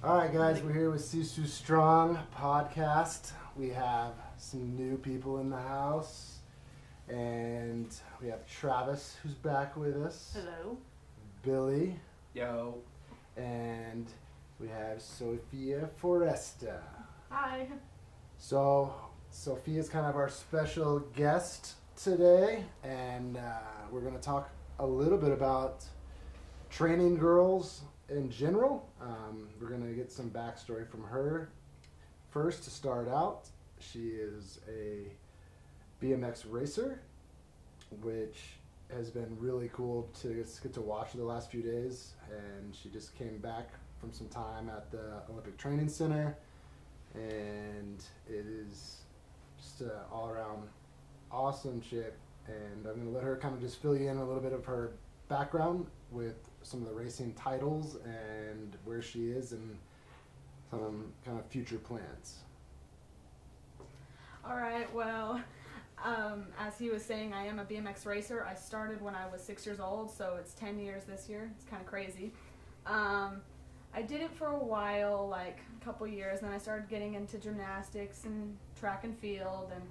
All right, guys, we're here with Sisu Strong podcast. We have some new people in the house, and we have Travis, who's back with us. Hello. Billy. Yo. And we have Sophia FORESTA. Hi. So, Sophia's kind of our special guest today, and we're going to talk a little bit about training girls in general. We're going to get some backstory from her. First, to start out, she is a BMX racer, which has been really cool to get to watch the last few days. And she just came back from some time at the Olympic Training Center, and it is just an all-around awesome chick. And I'm going to let her kind of just fill you in a little bit of her background with some of the racing titles and where she is and some kind of future plans. All right, well, as he was saying, I am a BMX racer. I started when I was 6 years old, so it's 10 years this year. It's kind of crazy. I did it for a while, like a couple years, and then I started getting into gymnastics and track and field, and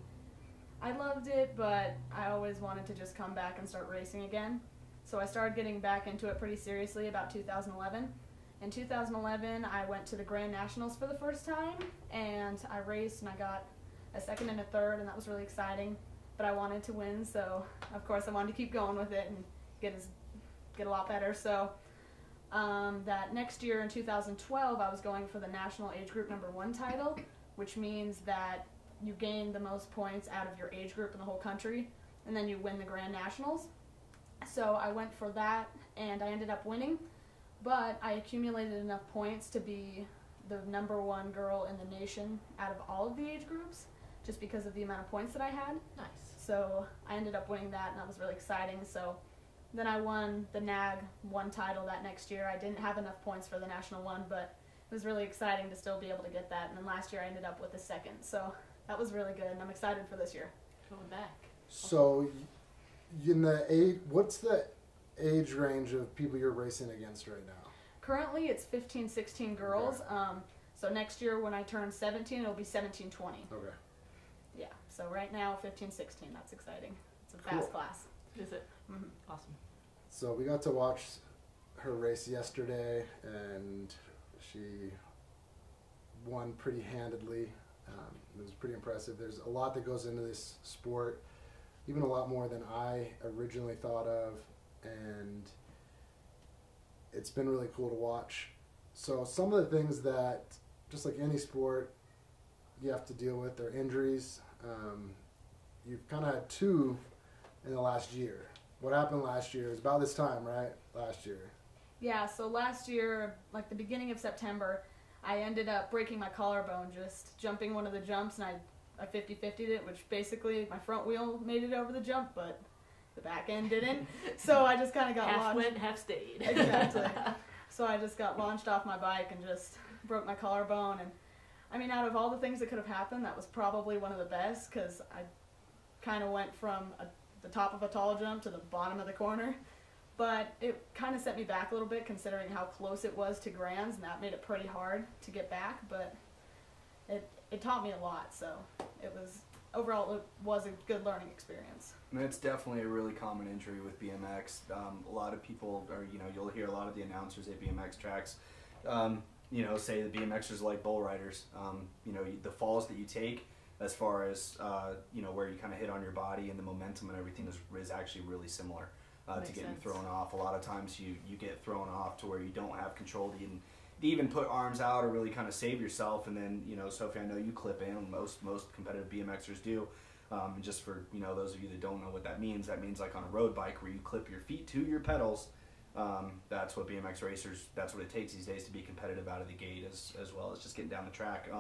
I loved it, but I always wanted to just come back and start racing again. So I started getting back into it pretty seriously about 2011. In 2011, I went to the Grand Nationals for the first time, and I raced, and I got a second and a third, and that was really exciting. But I wanted to win, so of course I wanted to keep going with it and get a lot better. So that next year in 2012, I was going for the National Age Group #1 title, which means that you gain the most points out of your age group in the whole country, and then you win the Grand Nationals. So I went for that, and I ended up winning, but I accumulated enough points to be the #1 girl in the nation out of all of the age groups, just because of the amount of points that I had. Nice. So I ended up winning that, and that was really exciting. So then I won the NAG 1 title that next year. I didn't have enough points for the National 1, but it was really exciting to still be able to get that. And then last year I ended up with the 2nd. So that was really good, and I'm excited for this year. Going back. So, what's the age range of people you're racing against right now? Currently it's 15, 16 girls. Okay. So next year when I turn 17, it'll be 17, 20. Okay. Yeah, so right now 15, 16, that's exciting. It's a Cool. fast class. Is it? Mm-hmm. Awesome. So we got to watch her race yesterday, and she won pretty handedly. It was pretty impressive. There's a lot that goes into this sport, even a lot more than I originally thought of, and it's been really cool to watch. So some of the things that, just like any sport, you have to deal with are injuries. You've kind of had 2 in the last year. What happened last year? It was about this time, right? Last year. Yeah, so last year, like the beginning of September, I ended up breaking my collarbone just jumping one of the jumps, and I 50-50'd it, which basically my front wheel made it over the jump, but the back end didn't. So I just kind of got Half launched. went, half stayed. Exactly. So I just got launched off my bike and just broke my collarbone. And I mean, out of all the things that could have happened, that was probably one of the best, because I kind of went from the top of a tall jump to the bottom of the corner. But it kind of set me back a little bit, considering how close it was to Grands, and that made it pretty hard to get back. But it taught me a lot, so overall it was a good learning experience. And it's definitely a really common injury with BMX. A lot of people you'll hear a lot of the announcers at BMX tracks, say the BMXers are like bull riders. The falls that you take, as far as where you kind of hit on your body and the momentum and everything is actually really similar to getting thrown off. A lot of times you get thrown off to where you don't have control to even put arms out or really kind of save yourself. And then Sophie, I know you clip in. Most competitive BMXers do. And just for those of you that don't know what that means like on a road bike where you clip your feet to your pedals. That's what BMX racers, that's what it takes these days to be competitive out of the gate, as well as just getting down the track.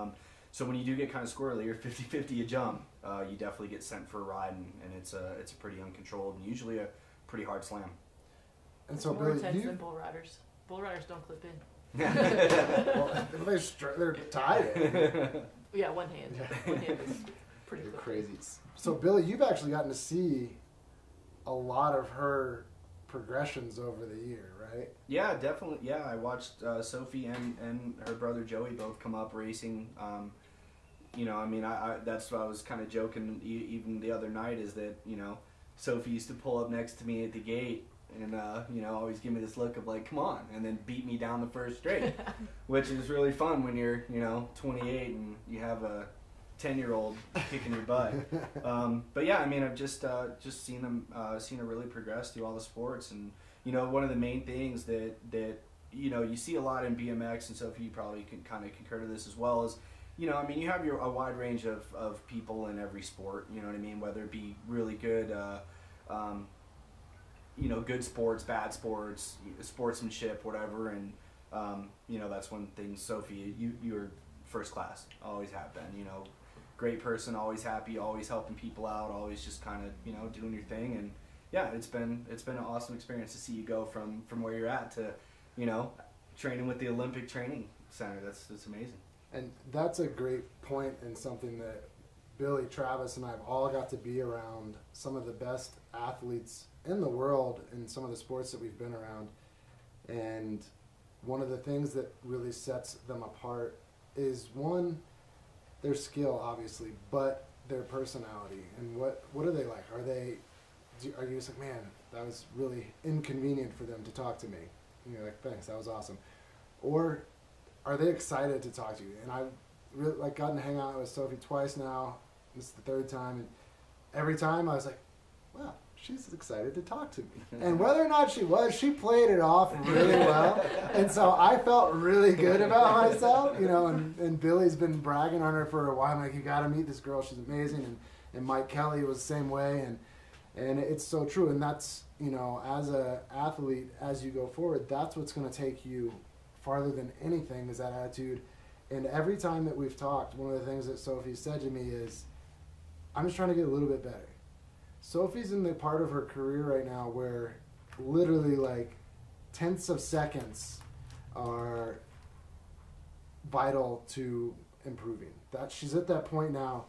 So when you do get kind of squirrely, or 50-50 a jump, you definitely get sent for a ride, and it's a pretty uncontrolled and usually a pretty hard slam. And It's so more Billy, intense than bull riders. Bull riders don't clip in. well, they're tied in. Yeah, one hand. Yeah. One hand is pretty You're clipped crazy. So Billy, you've actually gotten to see a lot of her progressions over the year, right? Yeah, definitely. Yeah, I watched Sophie and her brother Joey both come up racing. You know, I mean, I that's what I was kind of joking even the other night, is that, you know, Sophie used to pull up next to me at the gate and, you know, always give me this look of like, come on, and then beat me down the first straight, which is really fun when you're, you know, 28 and you have a 10-year-old kicking your butt. But yeah, I mean, I've just seen her really progress through all the sports. And, you know, one of the main things that you know, you see a lot in BMX, and Sophie, you probably can kind of concur to this as well, is, you know, I mean, you have a wide range of people in every sport, you know what I mean, whether it be really good, you know, good sports, bad sports, sportsmanship, whatever. And, you know, that's one thing, Sophie, you were first class, always have been, you know, great person, always happy, always helping people out, always just kind of, you know, doing your thing. And yeah, it's been an awesome experience to see you go from where you're at to, you know, training with the Olympic Training Center. That's amazing. And that's a great point, and something that Billy, Travis, and I have all got to be around some of the best athletes in the world in some of the sports that we've been around. And one of the things that really sets them apart is, one, their skill, obviously, but their personality. And what are they like? Are you just like, man, that was really inconvenient for them to talk to me? And you're like, thanks, that was awesome. Or are they excited to talk to you? And I've really gotten to hang out with Sophie twice now. This is the third time. And every time I was like, wow, she's excited to talk to me. And whether or not she was, she played it off really well. And so I felt really good about myself, you know, and Billy's been bragging on her for a while. I'm like, you got to meet this girl. She's amazing. And Mike Kelly was the same way. And it's so true. And that's, you know, as a athlete, as you go forward, that's what's going to take you farther than anything, is that attitude. And every time that we've talked, one of the things that Sophie said to me is, I'm just trying to get a little bit better. Sophie's in the part of her career right now where literally like tenths of seconds are vital to improving. That she's at that point now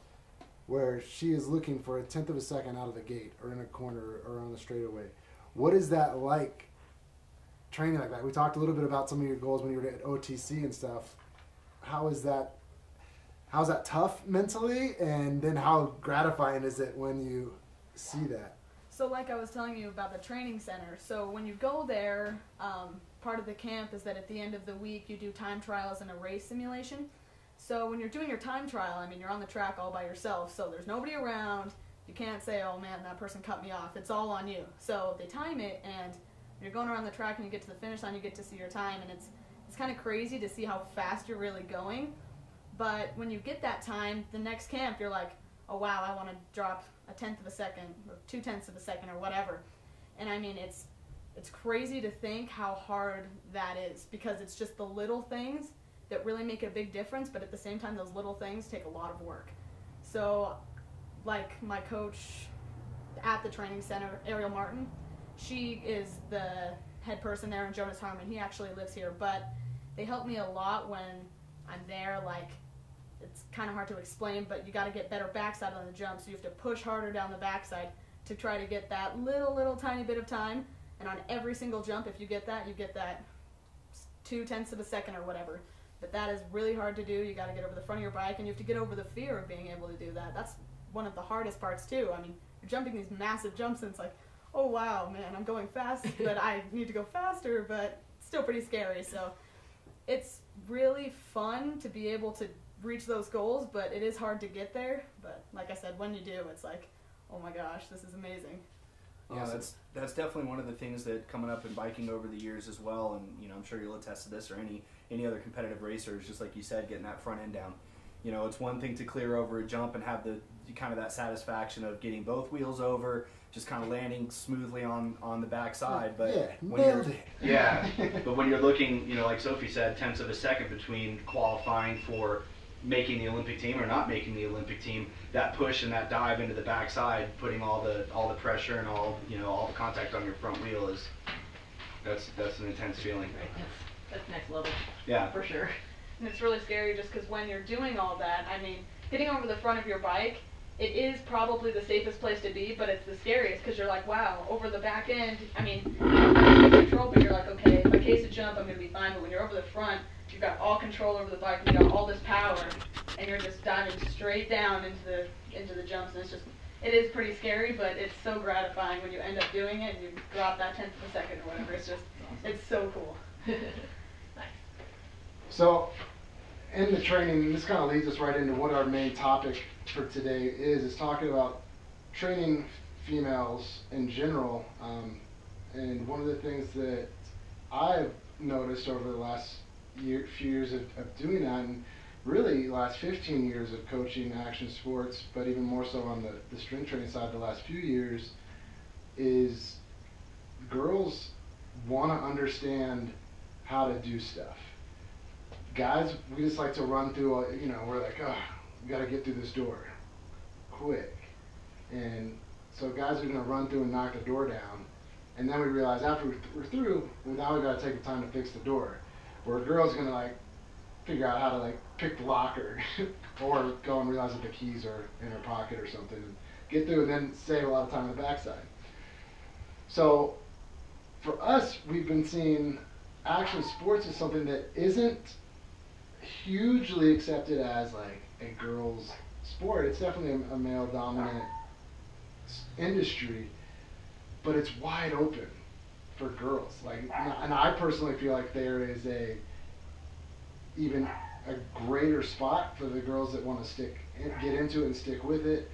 where she is looking for a tenth of a second out of the gate or in a corner or on the straightaway. What is that like, training like that? We talked a little bit about some of your goals when you were at OTC and stuff. How's that tough mentally, and then how gratifying is it when you see that? So like I was telling you about the training center, so when you go there, part of the camp is that at the end of the week you do time trials and a race simulation. So when you're doing your time trial, I mean, you're on the track all by yourself, so there's nobody around. You can't say, oh man, that person cut me off. It's all on you. So they time it, and when you're going around the track and you get to the finish line, you get to see your time, and it's kind of crazy to see how fast you're really going. But when you get that time, the next camp, you're like, oh wow, I want to drop a tenth of a second or 2/10 of a second or whatever. And I mean, it's crazy to think how hard that is, because it's just the little things that really make a big difference, but at the same time, those little things take a lot of work. So like my coach at the training center, Ariel Martin, she is the head person there, and Jonas Harmon, he actually lives here, but they help me a lot when I'm there. Like, it's kind of hard to explain, but you got to get better backside on the jump, so you have to push harder down the backside to try to get that little tiny bit of time. And on every single jump, if you get that 2/10 of a second or whatever. But that is really hard to do. You got to get over the front of your bike, and you have to get over the fear of being able to do that. That's one of the hardest parts too. I mean, you're jumping these massive jumps, and it's like, oh wow, man, I'm going fast, but I need to go faster, but it's still pretty scary. So it's really fun to be able to reach those goals, but it is hard to get there. But like I said, when you do, it's like, oh my gosh, this is amazing. Yeah, that's definitely one of the things that coming up in biking over the years as well, and you know, I'm sure you'll attest to this, or any other competitive racers, just like you said, getting that front end down. You know, it's one thing to clear over a jump and have the kind of that satisfaction of getting both wheels over, just kind of landing smoothly on the backside. But yeah, when nailed it. Yeah, but when you're looking, you know, like Sophie said, tenths of a second between qualifying for making the Olympic team or not making the Olympic team, that push and that dive into the backside, putting all the pressure and all the contact on your front wheel that's an intense feeling. Right. That's next level. Yeah, For sure. And it's really scary just because when you're doing all that, I mean, getting over the front of your bike it is probably the safest place to be, but it's the scariest because you're like, wow, over the back end, I mean, you control, but you're like, okay, if I case a jump, I'm going to be fine. But when you're over the front, you've got all control over the bike, you got all this power, and you're just diving straight down into the jumps, and it is pretty scary, but it's so gratifying when you end up doing it and you drop that 10th of a second or whatever. It's so cool. Nice. So, in the training, this kind of leads us right into what our main topic for today is talking about training females in general. And one of the things that I've noticed over the last few years of doing that, and really the last 15 years of coaching action sports, but even more so on the strength training side the last few years, is girls want to understand how to do stuff. Guys, we just like to run through, we're like, oh, we got to get through this door quick. And so guys are going to run through and knock the door down. And then we realize after we're through, well, now we got to take the time to fix the door. Where a girl's going to figure out how to pick the locker or go and realize that the keys are in her pocket or something. And get through and then save a lot of time on the backside. So for us, we've been seeing action sports as something that isn't hugely accepted as a girl's sport. It's definitely a male dominant industry, but it's wide open for girls. And I personally feel like there is even a greater spot for the girls that want to get into it and stick with it,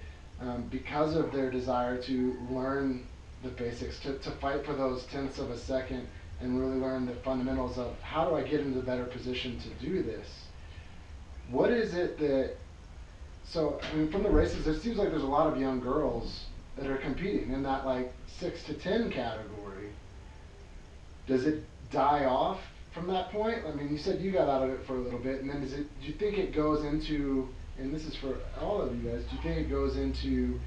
because of their desire to learn the basics, to fight for those tenths of a second and really learn the fundamentals of how do I get into a better position to do this. What is it that, from the races, it seems like there's a lot of young girls that are competing in that 6 to 10 category. Does it die off from that point? I mean, you said you got out of it for a little bit, and then do you think it goes into, and this is for all of you guys, do you think it goes into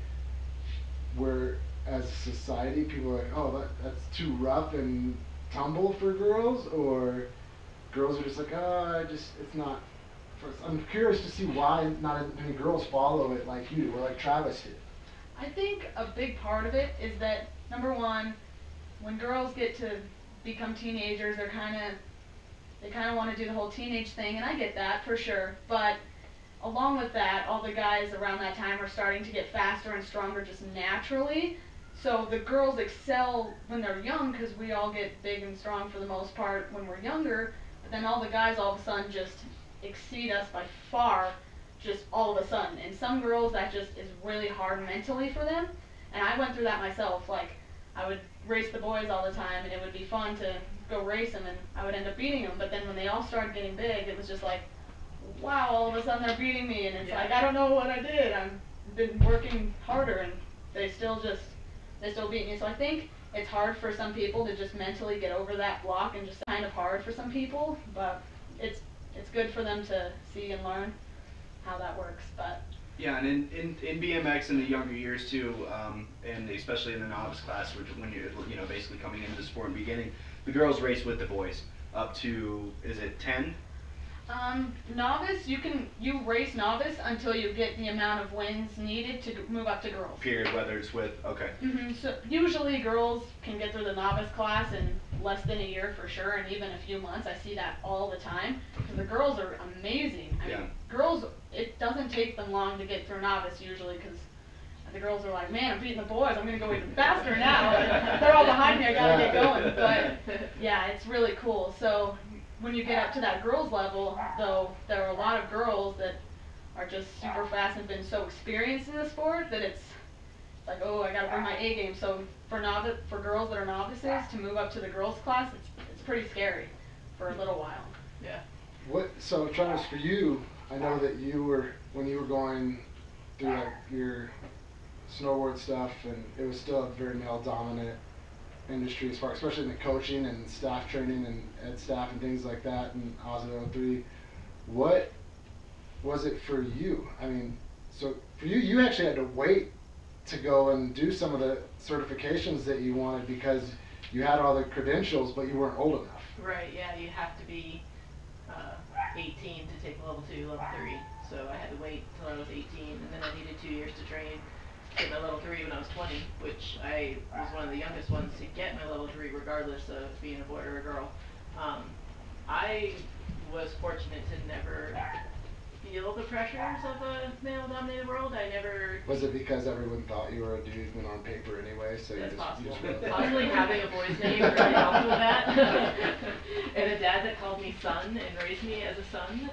where as a society people are like, oh, that's too rough and tumble for girls, or girls are just like, oh, it's not. I'm curious to see why not as many girls follow it like you or like Travis did. I think a big part of it is that, number one, when girls get to become teenagers, they kind of want to do the whole teenage thing, and I get that for sure. But along with that, all the guys around that time are starting to get faster and stronger just naturally. So the girls excel when they're young because we all get big and strong for the most part when we're younger. But then all the guys all of a sudden just exceed us by far, just all of a sudden. And some girls, that just is really hard mentally for them. And I went through that myself. I would race the boys all the time, and it would be fun to go race them, and I would end up beating them. But then when they all started getting big, it was just like, wow, all of a sudden they're beating me, and it's like, I don't know what I did. I've been working harder, and they still beat me. So I think it's hard for some people to just mentally get over that block, and just kind of hard for some people, but it's good for them to see and learn how that works. But yeah, and in BMX in the younger years too, and especially in the novice class, when you're basically coming into the sport and beginning, the girls race with the boys up to, is it 10? Novice, you race novice until you get the amount of wins needed to move up to girls. Period, whether it's with, okay. So usually girls can get through the novice class in less than a year for sure, and even a few months. I see that all the time. The girls are amazing. I mean, girls, it doesn't take them long to get through novice usually, because the girls are like, man, I'm beating the boys. I'm going to go even faster now. They're all behind me. I got to get going. But yeah, it's really cool. So when you get up to that girls level, though, there are a lot of girls that are just super fast and been so experienced in the sport that it's like, oh, I got to bring my A game. So for girls that are novices to move up to the girls class, it's pretty scary for a little while. Yeah. So Travis, for you, I know that when you were going through your snowboard stuff, and it was still a very male dominant industry as far, especially in the coaching and staff training and ed staff and things like that in Oslo 03. What was it for you? I mean, so for you actually had to wait to go and do some of the certifications that you wanted because you had all the credentials, but you weren't old enough. Right, yeah, you have to be 18 to take level 2, level 3. so I had to wait till I was 18, and then I needed 2 years to train to get my level 3 when I was 20, which I was one of the youngest ones to get my level 3 regardless of being a boy or a girl. I was fortunate to never feel the pressures of a male-dominated world. I never. Was it because everyone thought you were a dude when on paper anyway? So That's you possible. just wrote that? Possibly having a boy's name really helped with that. And a dad that called me son and raised me as a son,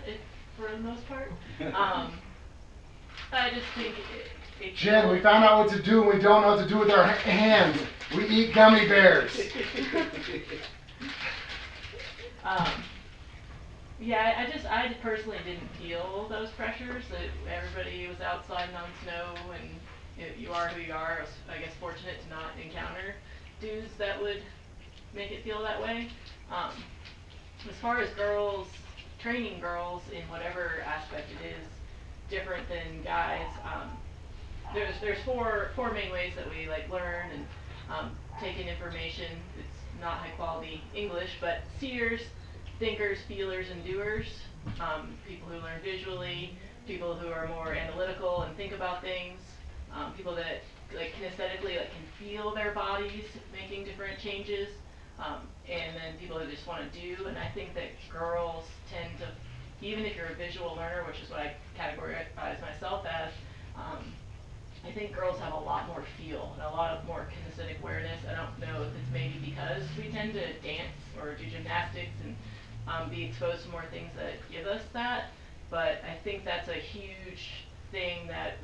for the most part. I just think it Jen, we found out what to do and we don't know what to do with our hands. We eat gummy bears. Yeah, I personally didn't feel those pressures that everybody was outside and on snow and you are who you are. I was, I guess, fortunate to not encounter dudes that would make it feel that way. As far as girls, training girls in whatever aspect it is, different than guys, there's four main ways that we like learn and take in information. It's not high quality English, but seers, thinkers, feelers, and doers. People who learn visually, people who are more analytical and think about things, people that like kinesthetically like can feel their bodies making different changes, and then people who just want to do. And I think that girls tend to, even if you're a visual learner, which is what I categorize myself as, I think girls have a lot more feel and a lot of more kinesthetic awareness. I don't know if it's maybe because we tend to dance or do gymnastics and be exposed to more things that give us that, but I think that's a huge thing that,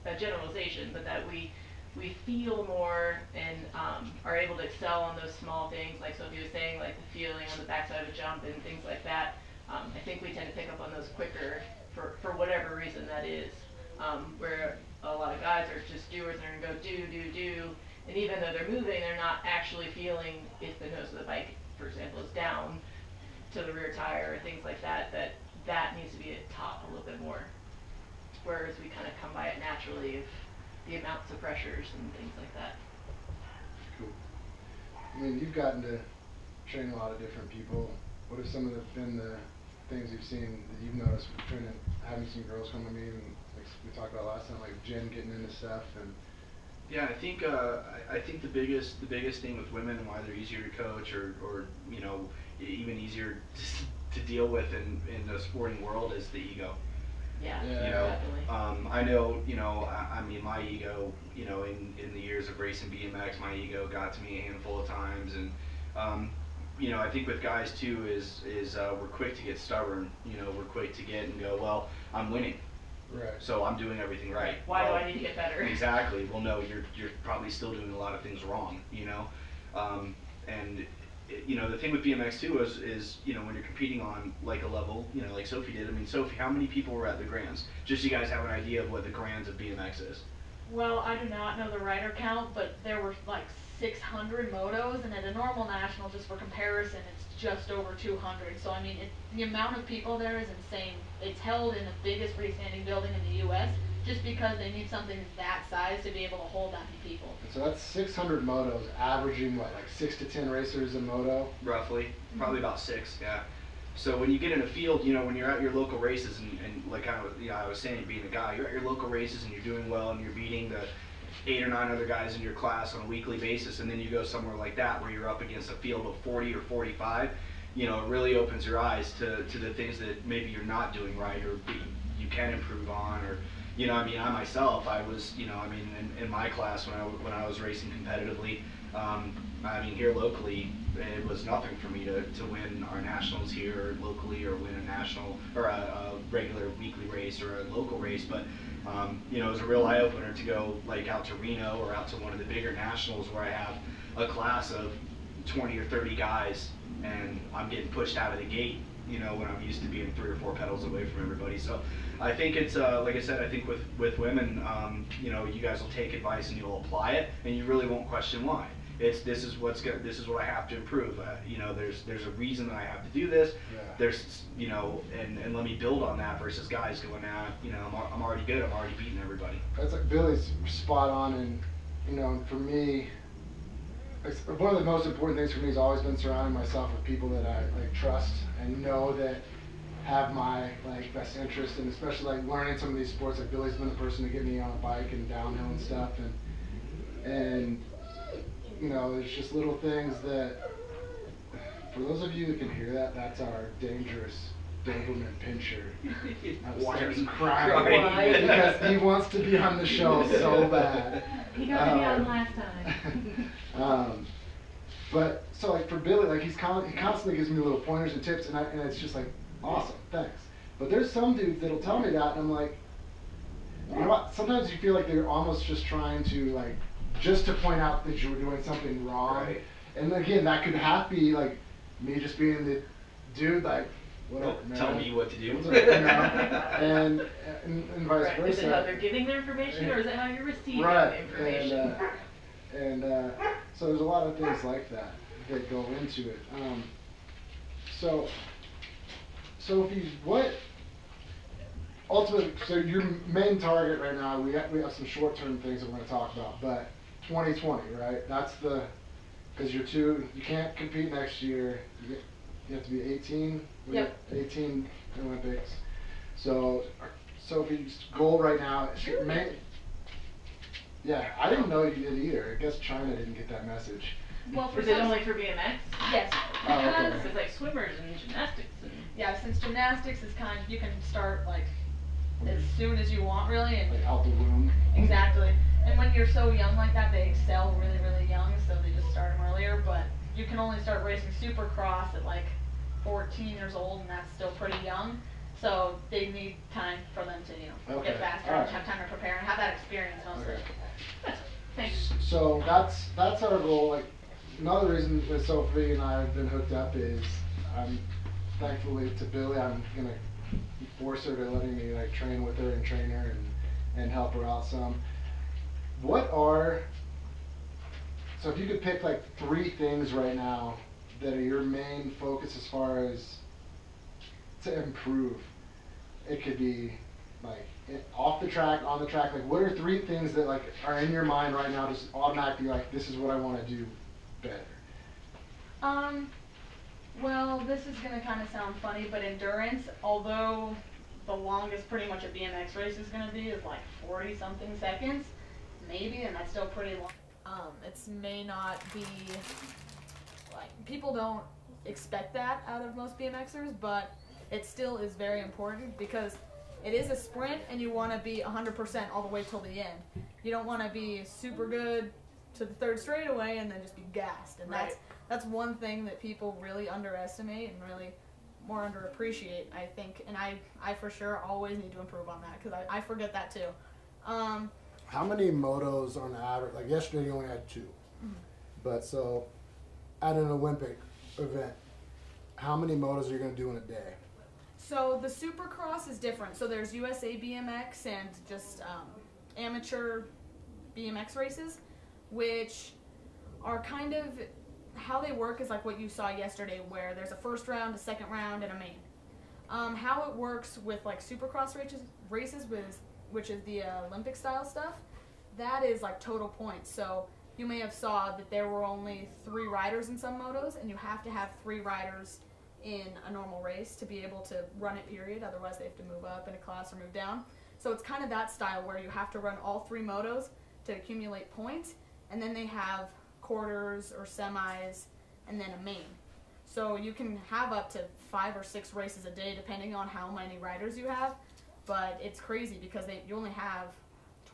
a generalization, but that we feel more and are able to excel on those small things, like Sophia was saying, like the feeling on the backside of a jump and things like that. I think we tend to pick up on those quicker for whatever reason that is, where a lot of guys are just doers and they're going to go do, and even though they're moving, they're not actually feeling if the nose of the bike, for example, is down to the rear tire or things like that, that needs to be taught a little bit more. Whereas we kind of come by it naturally of the amounts of pressures and things like that. Cool. I mean, you've gotten to train a lot of different people. What have some of been the things you've seen that you've noticed with training, having some girls come to me, and like we talked about last time, like Jen getting into stuff and. Yeah, I think the biggest thing with women and why they're easier to coach or you know even easier to deal with in the sporting world is the ego. Yeah, You know, definitely. I know, you know, I mean, my ego, you know, in the years of racing BMX, my ego got to me a handful of times, and you know, I think with guys too is we're quick to get stubborn. You know, we're quick to get and go, well, I'm winning. Right. So I'm doing everything right. Why do I need to get better? Exactly. Well, no, you're probably still doing a lot of things wrong, you know, and you know the thing with BMX too is you know when you're competing on like a level, you know, like Sophie did. I mean, Sophie, how many people were at the Grands? Just so you guys have an idea of what the Grands of BMX is. Well, I do not know the rider count, but there were like 600 motos, and at a normal national, just for comparison, it's just over 200. So I mean, the amount of people there is insane. It's held in the biggest freestanding building in the U.S. just because they need something that size to be able to hold that many people. So that's 600 motos, averaging what, like 6 to 10 racers a moto? Roughly, probably about 6, yeah. So when you get in a field, you know, when you're at your local races, and like I was saying, being a guy, you're at your local races and you're doing well and you're beating the 8 or 9 other guys in your class on a weekly basis, and then you go somewhere like that where you're up against a field of 40 or 45, you know, it really opens your eyes to the things that maybe you're not doing right or you can improve on, or, you know, I mean, I myself, I was, you know, I mean, in my class when I was racing competitively, I mean, here locally, it was nothing for me to win our nationals here locally or win a national or a regular weekly race or a local race, but you know, it was a real eye-opener to go like out to Reno or out to one of the bigger nationals where I have a class of 20 or 30 guys and I'm getting pushed out of the gate, you know, when I'm used to being 3 or 4 pedals away from everybody. So I think it's like I said, I think with women, you know, you guys will take advice and you'll apply it and you really won't question why. This is what I have to improve. You know, there's a reason that I have to do this. Yeah. There's, you know, and let me build on that versus guys going, you know, I'm already good. I'm already beating everybody. That's like Billy's spot on, and you know, for me, one of the most important things for me has always been surrounding myself with people that I like trust and know that have my like best interest, and especially like learning some of these sports. Like Billy's been the person to get me on a bike and downhill and stuff, and you know, there's just little things that, for those of you who can hear that, that's our dangerous Doberman pinscher. Why are you crying? crying? Because he wants to be on the show so bad. He got to be on last time. But so like for Billy, like he constantly gives me little pointers and tips, and it's just like awesome, thanks. But there's some dudes that'll tell me that, and I'm like, you know what? Sometimes you feel like they're almost just trying to like just to point out that you're doing something wrong. Right. And again, that could half be like me just being the dude, like whatever, man. Tell me what to do. You know? and vice Right. versa. Is it how they're giving their information, or is it how you're receiving Right. the information? And so there's a lot of things like that that go into it. So Sophie, what ultimately? So your main target right now, we have some short-term things that we're going to talk about, but 2020, right? That's the, because you can't compete next year. You have to be 18. Yep. 18 Olympics. So Sophie's goal right now. Yeah, I didn't know you did either. I guess China didn't get that message. Well, for Is it some- only for BMX? Yes. Oh, okay. Because It's like swimmers and gymnastics and. yeah, since gymnastics is kind of, you can start like as soon as you want really, and Like out the womb. exactly. And when you're so young like that, they excel really, really young, so they just start them earlier. But you can only start racing Supercross at like 14 years old, and that's still pretty young. So they need time for them to, Okay. get faster, Alright. have time to prepare, and have that experience mostly. Okay. Thanks. So that's our goal. Like another reason that Sophie and I have been hooked up is I'm thankfully to Billy, I'm gonna force her to letting me like train with her and train her and help her out some. So if you could pick like 3 things right now that are your main focus as far as to improve, it could be like off the track, on the track. Like what are 3 things that like are in your mind right now, just automatically like this is what I want to do better? Well, this is gonna kind of sound funny, but endurance, although the longest pretty much a BMX race is gonna be is like 40 something seconds, maybe, and that's still pretty long. It's may not be, like, people don't expect that out of most BMXers, but it still is very important because it is a sprint and you want to be 100% all the way till the end. You don't want to be super good to the 3rd straightaway and then just be gassed. And Right. that's one thing that people really underestimate and really more underappreciate, I think. And I for sure always need to improve on that because I forget that too. How many motos on average? Like yesterday, you only had 2, but so at an Olympic event, how many motos are you going to do in a day? So the Supercross is different. So there's USA BMX and just amateur BMX races, which are kind of how they work is like what you saw yesterday, where there's a first round, a second round, and a main. How it works with like Supercross races which is the Olympic style stuff, that is like total points. So you may have saw that there were only 3 riders in some motos, and you have to have 3 riders in a normal race to be able to run it, period. Otherwise they have to move up in a class or move down. So it's kind of that style where you have to run all 3 motos to accumulate points, and then they have quarters or semis and then a main. So you can have up to 5 or 6 races a day depending on how many riders you have, but it's crazy because you only have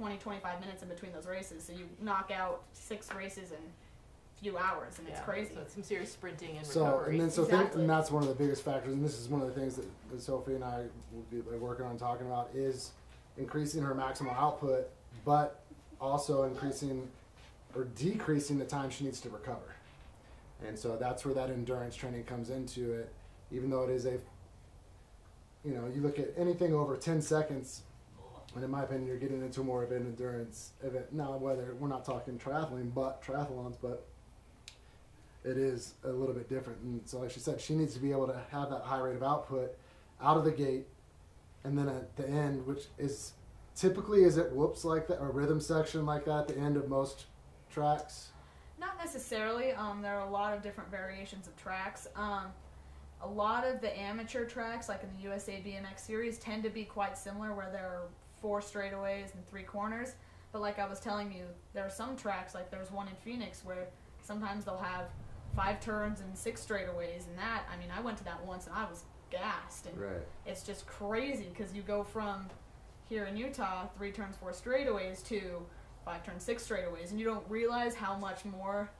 20-25 minutes in between those races, so you knock out 6 races in a few hours, and it's crazy. So it's some serious sprinting and So recovery. Exactly. and that's one of the biggest factors, and this is one of the things that Sophie and I will be working on talking about is increasing her maximal output, but also increasing or decreasing the time she needs to recover. And so that's where that endurance training comes into it. Even though it is you look at anything over 10 seconds, and in my opinion, you're getting into more of an endurance event. Now, whether we're not talking triathlons, but it is a little bit different. And so, like she said, she needs to be able to have that high rate of output out of the gate, and then at the end, which is typically, is it whoops like that, or rhythm section like that at the end of most tracks? Not necessarily. There are a lot of different variations of tracks. a lot of the amateur tracks, like in the USA BMX series, tend to be quite similar, where there are 4 straightaways and 3 corners. But like I was telling you, there are some tracks, like there's one in Phoenix, where sometimes they'll have 5 turns and 6 straightaways, and that, I mean, I went to that once and I was gassed. And Right. it's just crazy, because you go from here in Utah, 3 turns, 4 straightaways, to 5 turns, 6 straightaways, and you don't realize how much more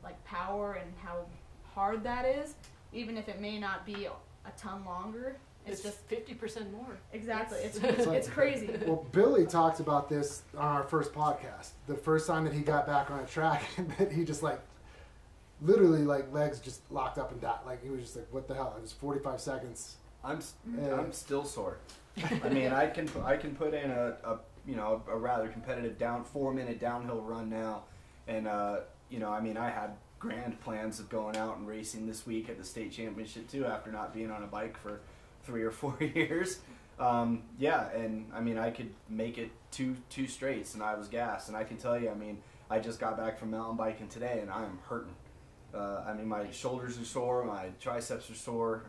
like power and how hard that is, even if it may not be a ton longer. It's just 50% more. Exactly. It's- It's crazy. Well, Billy talked about this on our first podcast. The first time that he got back on a track, and that he just like, literally like legs just locked up and died. Like he was just like, what the hell? It was 45 seconds. I'm still sore. I mean, I can put in a rather competitive 4-minute downhill run now, and I mean, I had grand plans of going out and racing this week at the state championship too, after not being on a bike for 3 or 4 years. Yeah, and I mean, I could make it two straights, and I was gassed. And I can tell you, I mean, I just got back from mountain biking today, and I am hurting. I mean, my shoulders are sore, my triceps are sore.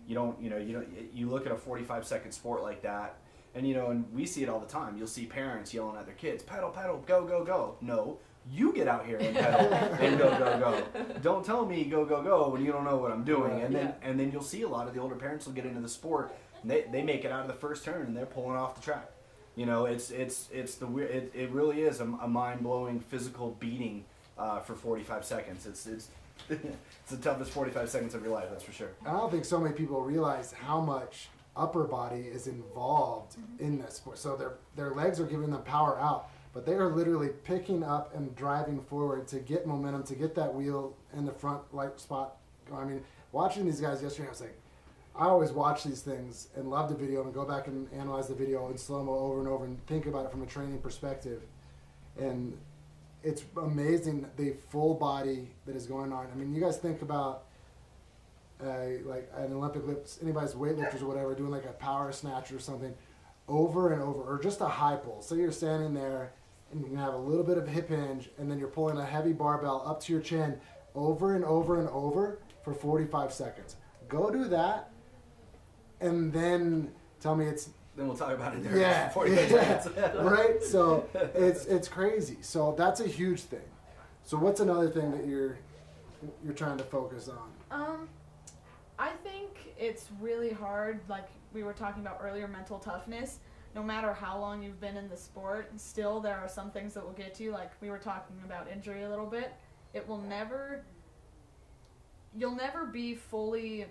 You look at a 45-second sport like that, and and we see it all the time. You'll see parents yelling at their kids, pedal, pedal, go, go, go. No, you get out here and pedal and go, go, go. Don't tell me go, go, go when you don't know what I'm doing. And then you'll see a lot of the older parents will get into the sport, and they make it out of the first turn and they're pulling off the track. It really is a mind-blowing physical beating for 45 seconds. It's the toughest 45 seconds of your life, that's for sure. I don't think so many people realize how much upper body is involved in this sport. So their legs are giving them power out, but they are literally picking up and driving forward to get momentum, to get that wheel in the front light spot. I mean, watching these guys yesterday, I was like, I always watch these things and love the video and go back and analyze the video in slow-mo over and over and think about it from a training perspective. And it's amazing the full body that is going on. I mean, you guys think about like an Olympic lift, anybody's weightlifters or whatever, doing like a power snatch or something over and over, or just a high pull. So you're standing there and you can have a little bit of hip hinge, and then you're pulling a heavy barbell up to your chin over and over and over for 45 seconds. Go do that, and then tell me it's... Then we'll talk about it there. Yeah, 45 seconds. Right? So it's crazy. So that's a huge thing. So what's another thing that you're trying to focus on? I think it's really hard, like we were talking about earlier, mental toughness. No matter how long you've been in the sport, still there are some things that will get you, like we were talking about injury a little bit. You'll never be fully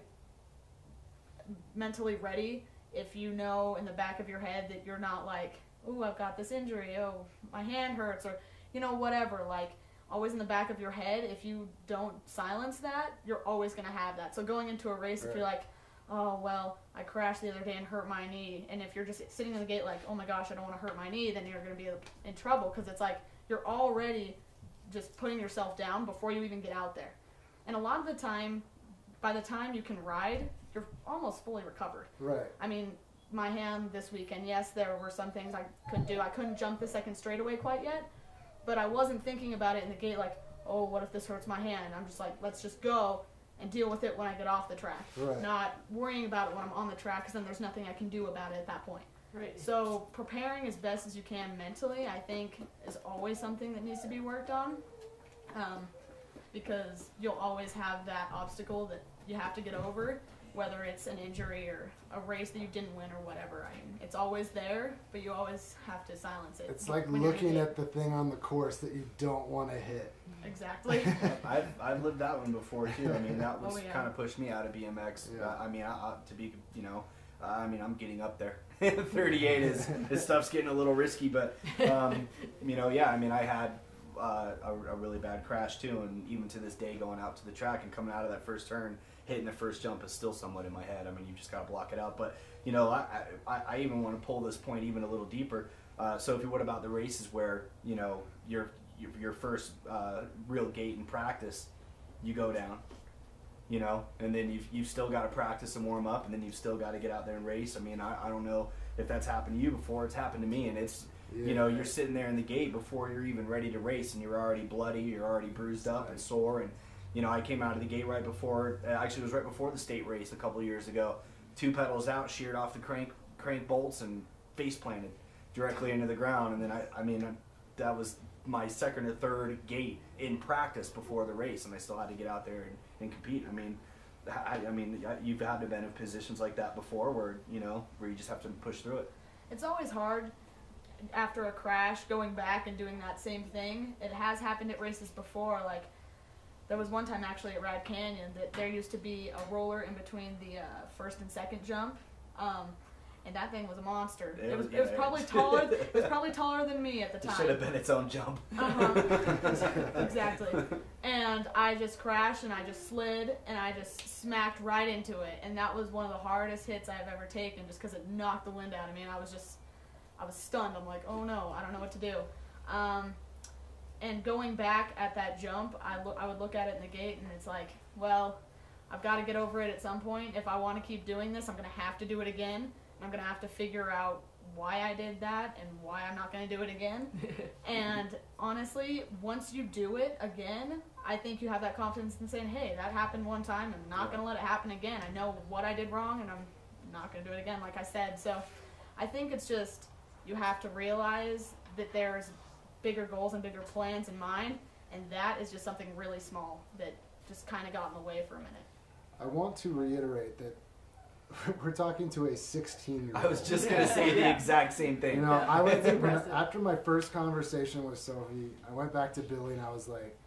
mentally ready if you know in the back of your head that you're not like, ooh, I've got this injury, oh, my hand hurts, or, whatever, like, always in the back of your head, if you don't silence that, you're always going to have that. So going into a race, if you're like, oh, well, I crashed the other day and hurt my knee, and if you're just sitting in the gate like, oh my gosh, I don't want to hurt my knee, then you're going to be in trouble, because it's like you're already just putting yourself down before you even get out there. And a lot of the time, by the time you can ride, you're almost fully recovered. Right. I mean, my hand this weekend, yes, there were some things I couldn't do. I couldn't jump the second straightaway quite yet, but I wasn't thinking about it in the gate like, oh, what if this hurts my hand? I'm just like, let's just go and deal with it when I get off the track. Right. Not worrying about it when I'm on the track, because then there's nothing I can do about it at that point. Right. So preparing as best as you can mentally, I think, is always something that needs to be worked on, because you'll always have that obstacle that you have to get over, whether it's an injury or a race that you didn't win or whatever. I mean, it's always there, but you always have to silence it. It's like when you're in looking the at the thing on the course that you don't want to hit. Exactly. I've lived that one before too. I mean, that was Oh, yeah. kind of pushed me out of BMX. Yeah. I mean, I'm getting up there. 38 is this stuff's getting a little risky, but yeah. I mean, I had a really bad crash too, and even to this day, going out to the track and coming out of that first turn, hitting the first jump is still somewhat in my head. I mean, you just got to block it out. But I even want to pull this point even a little deeper. Sophie, what about the races where your first real gate in practice, you go down, and then you've still got to practice and warm up, and then you've still got to get out there and race. I mean, I don't know if that's happened to you before. It's happened to me, and it's you're sitting there in the gate before you're even ready to race, and you're already bloody, you're already bruised up and sore, and You know, I came out of the gate right before, actually it was right before the state race a couple of years ago. 2 pedals out, sheared off the crank bolts, and face planted directly into the ground. And then I mean, that was my second or third gate in practice before the race, and I still had to get out there and compete. I mean, you've had to been in positions like that before, where you just have to push through it. It's always hard after a crash going back and doing that same thing. It has happened at races before. Like, there was one time actually at Rad Canyon that there used to be a roller in between the first and second jump, and that thing was a monster. It was probably taller. It was probably taller than me at the time. It should have been its own jump. Exactly. And I just crashed and I just slid and I just smacked right into it, and that was one of the hardest hits I've ever taken, just because it knocked the wind out of me, and I was stunned. I'm like, oh no, I don't know what to do. And going back at that jump, I would look at it in the gate, and it's like, well, I've got to get over it at some point. If I want to keep doing this, I'm going to have to do it again. And I'm going to have to figure out why I did that and why I'm not going to do it again. And honestly, once you do it again, I think you have that confidence in saying, hey, that happened one time. I'm not going to let it happen again. I know what I did wrong, and I'm not going to do it again, like I said. So I think it's just, you have to realize that there's bigger goals and bigger plans in mind, and that is just something really small that just kind of got in the way for a minute. I want to reiterate that we're talking to a 16-year-old. I was just going to say the exact same thing. You know, I went after my first conversation with Sophie, I went back to Billy and I was like,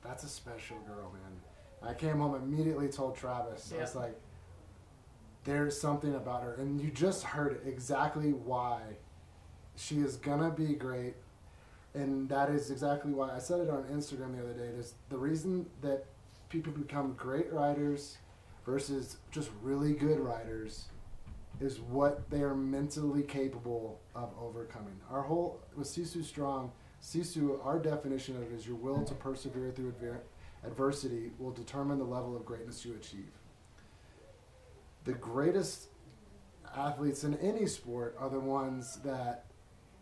that's a special girl, man. I came home, immediately told Travis. I was like, there's something about her. And you just heard exactly why she is going to be great. And that is exactly why I said it on Instagram the other day. There's the reason that people become great riders versus just really good riders is what they are mentally capable of overcoming. Our whole, with Sisu Strong, Sisu, our definition of it is your will to persevere through adversity will determine the level of greatness you achieve. The greatest athletes in any sport are the ones that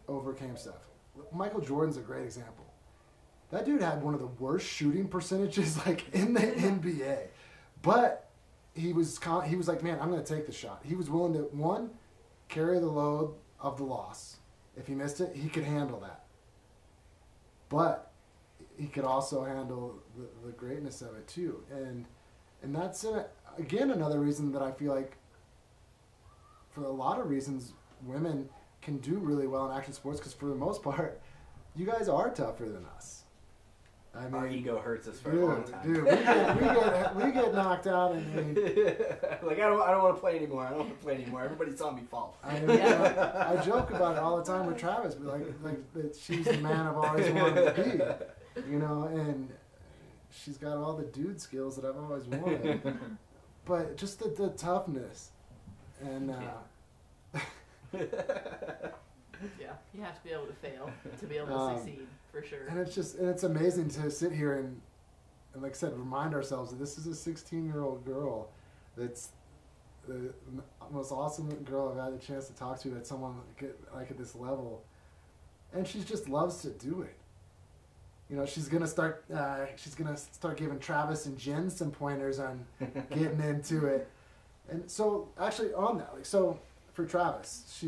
overcame stuff. Michael Jordan's a great example. That dude had one of the worst shooting percentages like in the NBA, but he was like, man, I'm going to take the shot. He was willing to, one, carry the load of the loss. If he missed it, he could handle that. But he could also handle the greatness of it too. And that's, again, another reason that I feel like, for a lot of reasons, women can do really well in action sports, because for the most part, you guys are tougher than us. I mean, our ego hurts us for a long time. Dude, we get knocked out, and like I don't want to play anymore. I don't want to play anymore. Everybody saw me fall. I joke about it all the time with Travis, but like that she's the man I've always wanted to be, you know, and she's got all the dude skills that I've always wanted, but just the toughness, and. Yeah, you have to be able to fail to be able to succeed, for sure. And it's amazing to sit here and like I said, remind ourselves that this is a 16-year-old girl that's the most awesome girl I've had a chance to talk to, that someone at this level, and she just loves to do it. You know, she's gonna start giving Travis and Jen some pointers on getting into it. And so actually on that, like, so for Travis,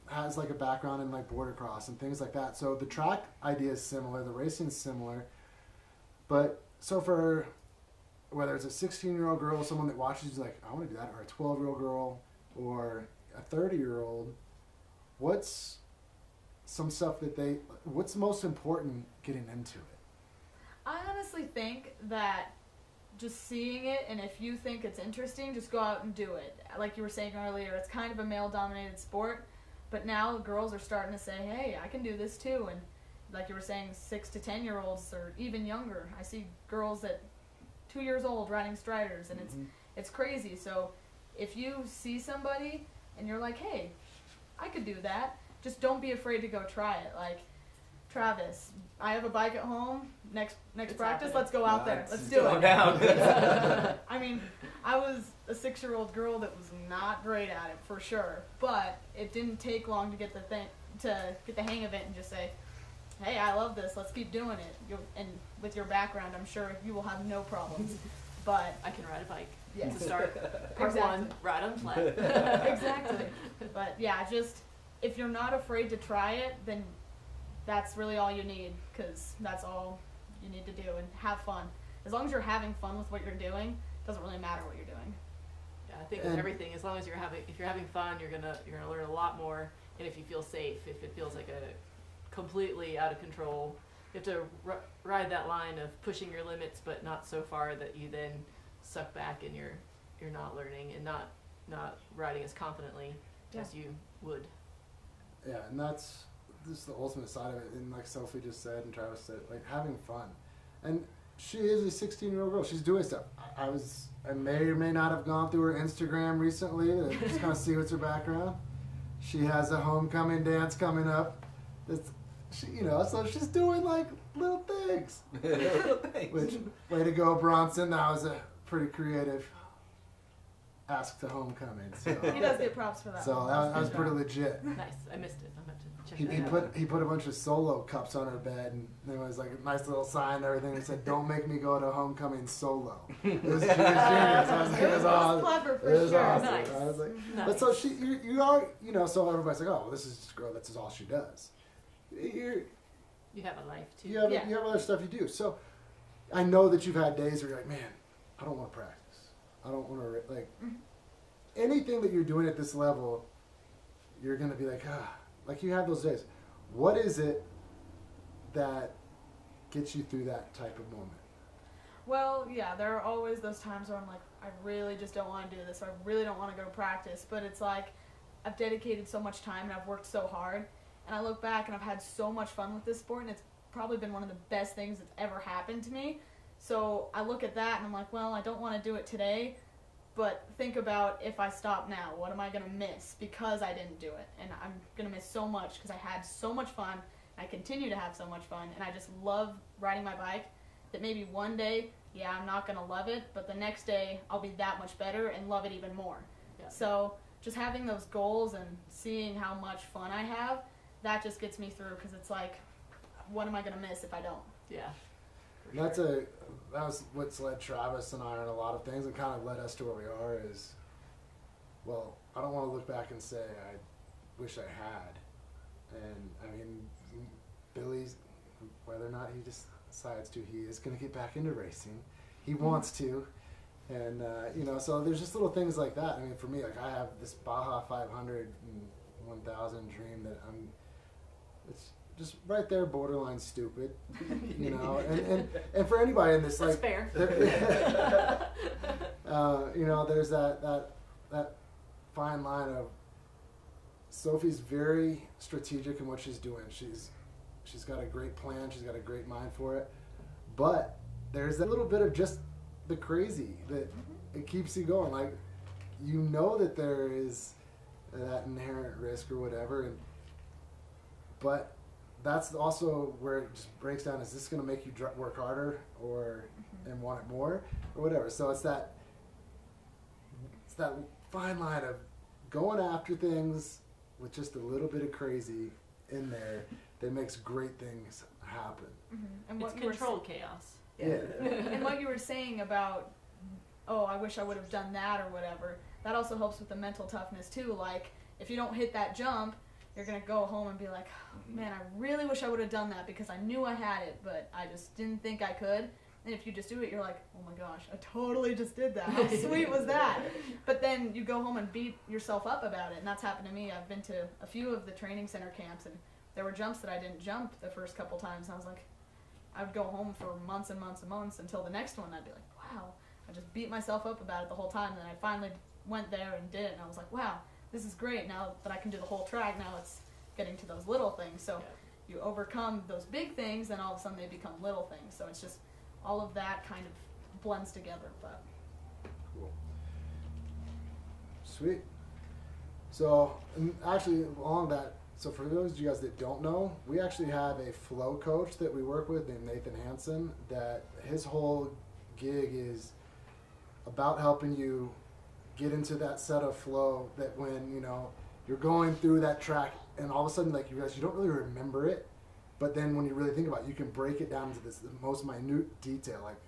has like a background in like border cross and things like that. So the track idea is similar, the racing is similar. But so for whether it's a 16-year-old girl, someone that watches is like, I want to do that, or a 12-year-old girl, or a 30-year-old, what's some stuff that what's most important getting into it? I honestly think that just seeing it, and if you think it's interesting, just go out and do it. Like you were saying earlier, it's kind of a male-dominated sport, but now girls are starting to say, hey, I can do this too. And like you were saying, 6 to 10-year-olds or even younger. I see girls at 2 years old riding striders, and it's crazy. So if you see somebody and you're like, hey, I could do that, just don't be afraid to go try it. Like, Travis, I have a bike at home. Next practice, let's go out there. Let's do it. I mean, I was a 6-year-old girl that was not great at it for sure, but it didn't take long to get the hang of it and just say, hey, I love this. Let's keep doing it. And with your background, I'm sure you will have no problems. But I can ride a bike. yeah, To start, part Exactly. one, ride on flat. exactly. But yeah, just if you're not afraid to try it, then that's really all you need, because that's all you need to do, and have fun. As long as you're having fun with what you're doing, it doesn't really matter what you're doing. Yeah, I think with everything, as long as if you're having fun, you're gonna learn a lot more. And if you feel safe, if it feels like a completely out of control, you have to ride that line of pushing your limits, but not so far that you then suck back and you're not learning and not riding as confidently as you would. Yeah, and that's just the ultimate side of it. And like Sophie just said and Travis said, like having fun. And she is a 16-year-old girl. She's doing stuff. I may or may not have gone through her Instagram recently to just kind of see what's her background. She has a homecoming dance coming up. So she's doing like little things. Which, way to go, Bronson. That was a pretty creative ask to homecoming. So He does get props for that. so that was pretty legit. Nice. I missed it. I'm about to check He that out. put a bunch of solo cups on her bed, and there was like a nice little sign and everything. He said, "Don't make me go to homecoming solo." It was genius. I was like, It was clever for it was sure. awesome. Nice. I was like, Nice. but so you are, so everybody's like, "Oh, well, this is just a girl. That's just all she does." You have a life too. You have Yeah. you have other stuff you do. So I know that you've had days where you're like, "Man, I don't want to practice. I don't want to like." Mhm. Anything that you're doing at this level, you're gonna be like, like you have those days. What is it that gets you through that type of moment? Well, yeah, there are always those times where I'm like, I really just don't want to do this, or I really don't want to go to practice. But it's like, I've dedicated so much time and I've worked so hard, and I look back and I've had so much fun with this sport, and it's probably been one of the best things that's ever happened to me. So I look at that and I'm like, well, I don't want to do it today, but think about if I stop now, what am I going to miss because I didn't do it? And I'm going to miss so much because I had so much fun. I continue to have so much fun, and I just love riding my bike, that maybe one day, yeah, I'm not going to love it, but the next day I'll be that much better and love it even more. Yeah. So just having those goals and seeing how much fun I have, that just gets me through, because it's like, what am I going to miss if I don't? Yeah. for That's sure. that was what's led Travis and I on a lot of things, and kind of led us to where we are. Is, well, I don't want to look back and say I wish I had. And I mean, Billy's, whether or not he decides to, he is going to get back into racing. He wants to. And, so there's just little things like that. I mean, for me, like I have this Baja 500 and 1000 dream that it's just right there, borderline stupid, and for anybody in this, That's like, fair. there's that fine line of Sophie's very strategic in what she's doing. She's got a great plan. She's got a great mind for it. But there's that little bit of just the crazy that it keeps you going. Like, that there is that inherent risk or whatever, but that's also where it just breaks down. Is this going to make you work harder and want it more or whatever? So it's that fine line of going after things with just a little bit of crazy in there that makes great things happen. And It's what you were controlled chaos. Yeah. and what you were saying about, I wish I would have done that or whatever, that also helps with the mental toughness too. Like, if you don't hit that jump, you're going to go home and be like, oh, man, I really wish I would have done that because I knew I had it, but I just didn't think I could. And if you just do it, you're like, oh my gosh, I totally just did that. How sweet was that? But then you go home and beat yourself up about it, and that's happened to me. I've been to a few of the training center camps, and there were jumps that I didn't jump the first couple times, and I was like, I would go home for months and months and months until the next one. I'd be like, wow, I just beat myself up about it the whole time. And then I finally went there and did it, and I was like, wow, this is great. Now that I can do the whole track, now it's getting to those little things. So you overcome those big things, and all of a sudden they become little things. So it's just all of that kind of blends together. But Cool. Sweet. So, and actually, along that, so for those of you guys that don't know, we actually have a flow coach that we work with named Nathan Hansen, that his whole gig is about helping you get into that set of flow that when, you're going through that track and all of a sudden, like, you realize you don't really remember it, But then when you really think about it, you can break it down to the most minute detail. Like,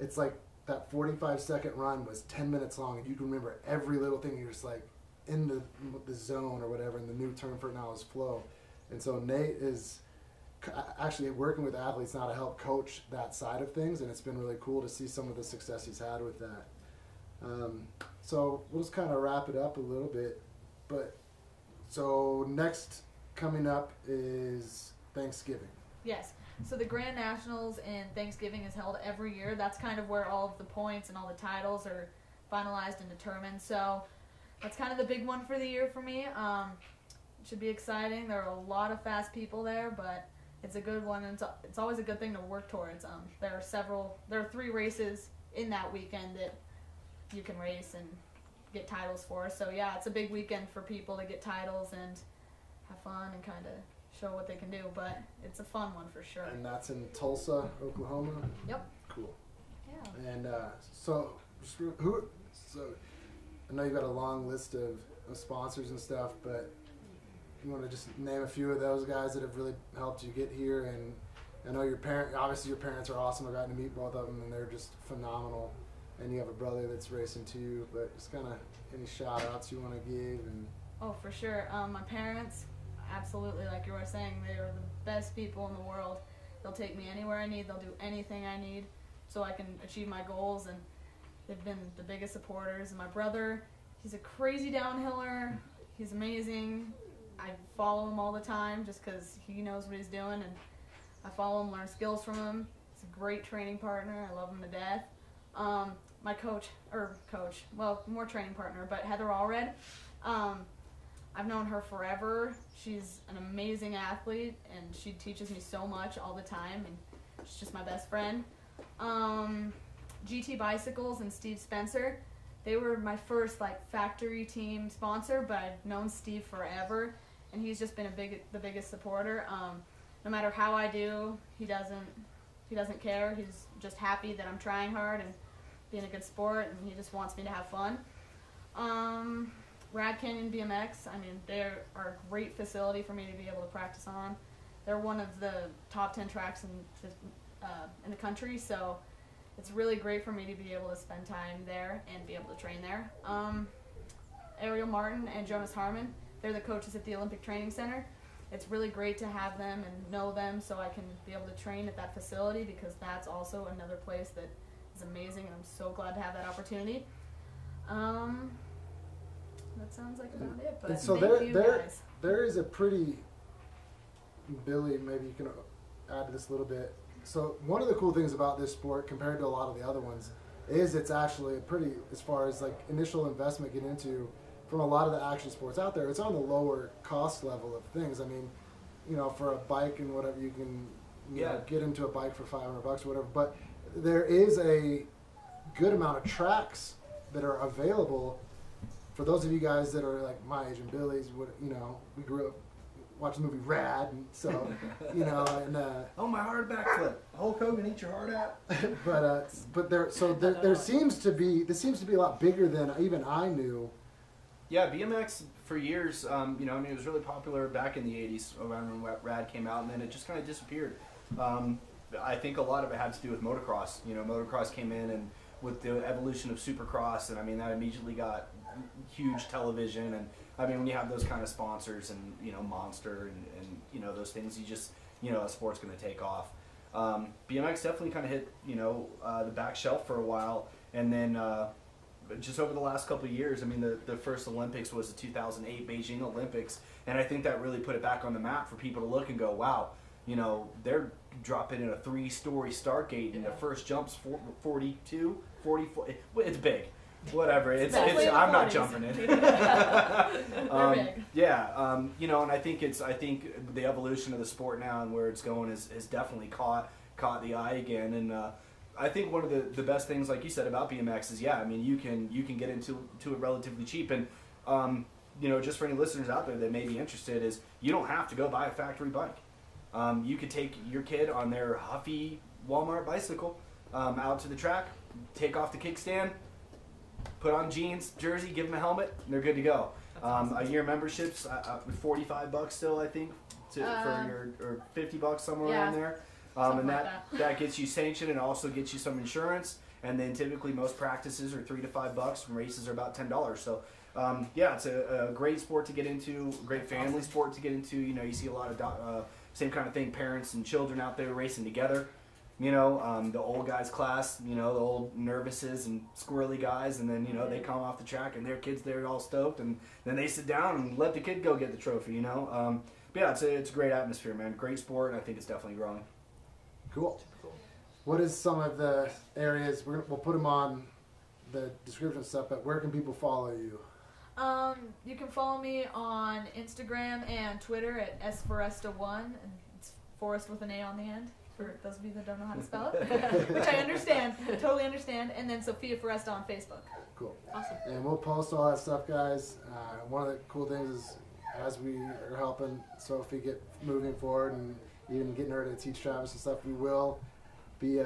it's like that 45-second run was 10 minutes long, and you can remember every little thing. You're just like in the zone or whatever, and the new term for it now is flow. And so Nate is actually working with athletes now to help coach that side of things, and it's been really cool to see some of the success he's had with that. So we'll just kind of wrap it up a little bit. But so next coming up is Thanksgiving. Yes. So the Grand Nationals in Thanksgiving is held every year. That's kind of where all of the points and all the titles are finalized and determined. So that's kind of the big one for the year for me. It should be exciting. There are a lot of fast people there, but it's a good one, and it's always a good thing to work towards. There are 3 races in that weekend that you can race and get titles for. So yeah, it's a big weekend for people to get titles and have fun and kind of show what they can do, but it's a fun one for sure. And that's in Tulsa, Oklahoma? Yep. Cool. Yeah. And so I know you've got a long list of sponsors and stuff, but you want to just name a few of those guys that have really helped you get here? And I know obviously your parents are awesome. I've gotten to meet both of them, and they're just phenomenal. And you have a brother that's racing too, but just kind of any shout outs you want to give? And Oh, for sure. My parents, absolutely, like you were saying, they are the best people in the world. They'll take me anywhere I need. They'll do anything I need so I can achieve my goals, and they've been the biggest supporters. And my brother, he's a crazy downhiller. He's amazing. I follow him all the time just because he knows what he's doing, and I follow him, learn skills from him. He's a great training partner. I love him to death. My more training partner, but Heather Allred. I've known her forever. She's an amazing athlete, and she teaches me so much all the time, and she's just my best friend. GT Bicycles and Steve Spencer, they were my first factory team sponsor, but I've known Steve forever, and he's just been the biggest supporter. No matter how I do, he doesn't care. He's just happy that I'm trying hard and being a good sport, and he just wants me to have fun. Rad Canyon BMX, they are a great facility for me to be able to practice on. They're one of the top 10 tracks in the country, so it's really great for me to be able to spend time there and be able to train there. Ariel Martin and Jonas Harmon, they're the coaches at the Olympic Training Center. It's really great to have them and know them so I can be able to train at that facility, because that's also another place that is amazing, and I'm so glad to have that opportunity. That sounds like about it, but so thank you guys. There is a pretty, Billy, maybe you can add to this a little bit. So one of the cool things about this sport compared to a lot of the other ones is it's actually pretty, as far as initial investment get into, from a lot of the action sports out there, it's on the lower cost level of things. For a bike and whatever, you can get into a bike for $500 or whatever, but there is a good amount of tracks that are available for those of you guys that are my age and Billy's. We grew up watching the movie Rad, and so Oh, my hard backflip! Hulk Hogan, eat your heart out. but there seems to be a lot bigger than even I knew. Yeah, BMX for years, it was really popular back in the 80s around when Rad came out, and then it just kind of disappeared. I think a lot of it had to do with motocross. Motocross came in, and with the evolution of supercross, and that immediately got huge television, and when you have those kind of sponsors and Monster and those things, you just a sport's going to take off. BMX definitely kind of hit the back shelf for a while, and then just over the last couple of years, the first Olympics was the 2008 Beijing Olympics, and I think that really put it back on the map for people to look and go, wow, they're dropping in a 3-story start gate, and the first jump's 44. It's big. Whatever. I'm not jumping in. Yeah. And I think the evolution of the sport now and where it's going has definitely caught the eye again. And I think one of the best things, like you said, about BMX is, you can get into it relatively cheap. And just for any listeners out there that may be interested, is you don't have to go buy a factory bike. You could take your kid on their Huffy Walmart bicycle out to the track, take off the kickstand, put on jeans, jersey, give them a helmet, and they're good to go. Awesome. A year memberships, $45 still, I think, for your or $50 somewhere yeah, around there. something And like that gets you sanctioned and also gets you some insurance. And then typically most practices are $3 to $5, and races are about $10. So yeah, it's a great sport to get into, a great family sport to get into. You know, you see a lot of same kind of thing, parents and children out there racing together. You know, the old guys class, you know, the old nervouses and squirrely guys, and then, you know, they come off the track and their kids, they're all stoked, and then they sit down and let the kid go get the trophy, you know. But yeah, it's a great atmosphere, man. Great sport, and I think it's definitely growing. Cool. What is some of the areas, we'll put them on the description stuff, but where can people follow you? You can follow me on Instagram and Twitter at SForesta1, and it's Forest with an A on the end, for those of you that don't know how to spell it, which I understand, totally understand, and then Sophia Foresta on Facebook. Cool. Awesome. And we'll post all that stuff, guys. One of the cool things is as we are helping Sophie get moving forward and even getting her to teach Travis and stuff, we will be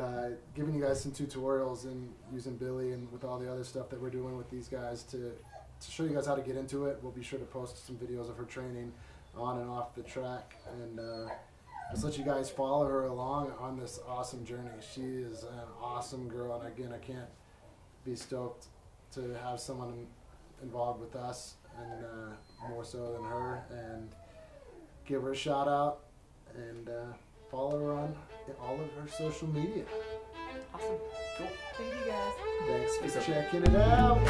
giving you guys some tutorials and using Billy and with all the other stuff that we're doing with these guys to show you guys how to get into it. We'll be sure to post some videos of her training on and off the track, and just let you guys follow her along on this awesome journey. She is an awesome girl, and again, I can't be stoked to have someone involved with us, and more so than her, and give her a shout out, and follow her on all of her social media. Awesome. Cool. Thank you guys. Thanks for checking it out.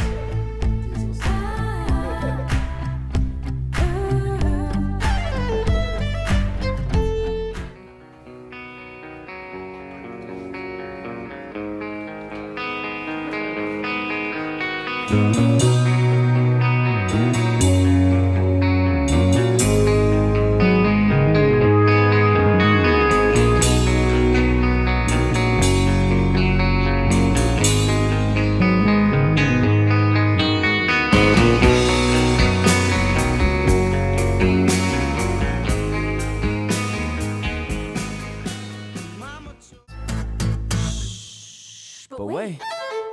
But wait,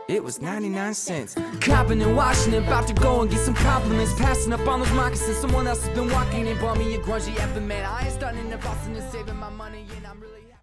it was 99 cents. Copping in Washington, about to go and get some compliments. Passing up on those moccasins. Someone else has been walking and bought me a grungy effing man. I ain't starting in Boston and saving my money, and I'm really